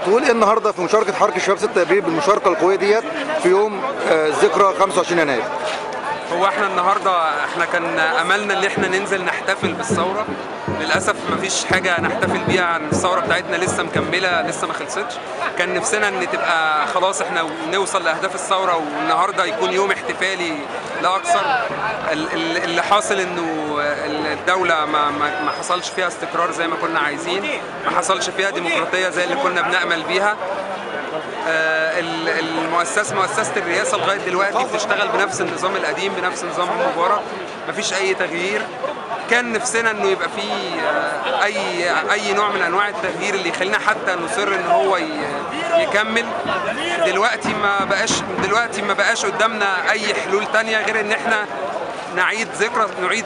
تقول ايه النهارده في مشاركه حركه الشباب 6 ابريل بالمشاركه القويه ديت في يوم ذكرى 25 يناير؟ هو احنا النهارده كان املنا ان احنا ننزل نحتفل بالثوره. للاسف مفيش حاجه نحتفل بيها، عن الثوره بتاعتنا لسه مكمله، لسه ما خلصتش. كان نفسنا ان تبقى خلاص احنا نوصل لاهداف الثوره، والنهارده يكون يوم احتفالي لا اكثر. اللي حاصل انه الدوله ما حصلش فيها استقرار زي ما كنا عايزين، ما حصلش فيها ديمقراطيه زي اللي كنا بنأمل بيها. مؤسسة الرئاسة لغاية دلوقتي بتشتغل بنفس النظام القديم، بنفس نظام مبارك، مفيش أي تغيير. كان نفسنا إنه يبقى فيه أي نوع من أنواع التغيير اللي يخلينا حتى نصر إن هو يكمل. دلوقتي ما بقاش قدامنا أي حلول تانية غير إن إحنا نعيد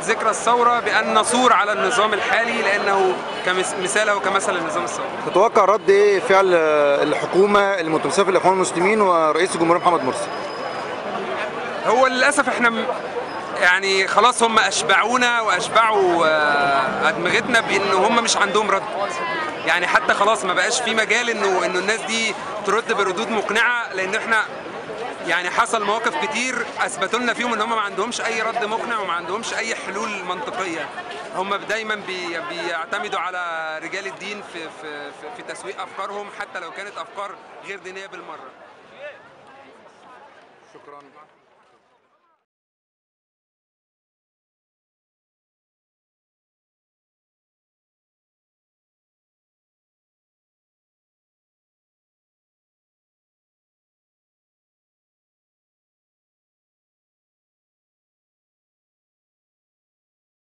ذكرى الثورة بأن نثور على النظام الحالي، لأنه كمثال أو كمثل النظام الثوري. تتوقع رد ايه فعل الحكومه المتمثله في الاخوان المسلمين ورئيس الجمهوريه محمد مرسي؟ هو للأسف احنا يعني خلاص هم أشبعونا وأشبعوا أدمغتنا بأن هم مش عندهم رد. يعني حتى خلاص ما بقاش في مجال إنه الناس دي ترد بردود مقنعة، لأن احنا يعني حصل مواقف كتير اثبتوا لنا فيهم ان هم ما عندهمش اي رد مقنع وما عندهمش اي حلول منطقيه. هم دايما بيعتمدوا على رجال الدين في تسويق افكارهم، حتى لو كانت افكار غير دينيه بالمره. شكرا.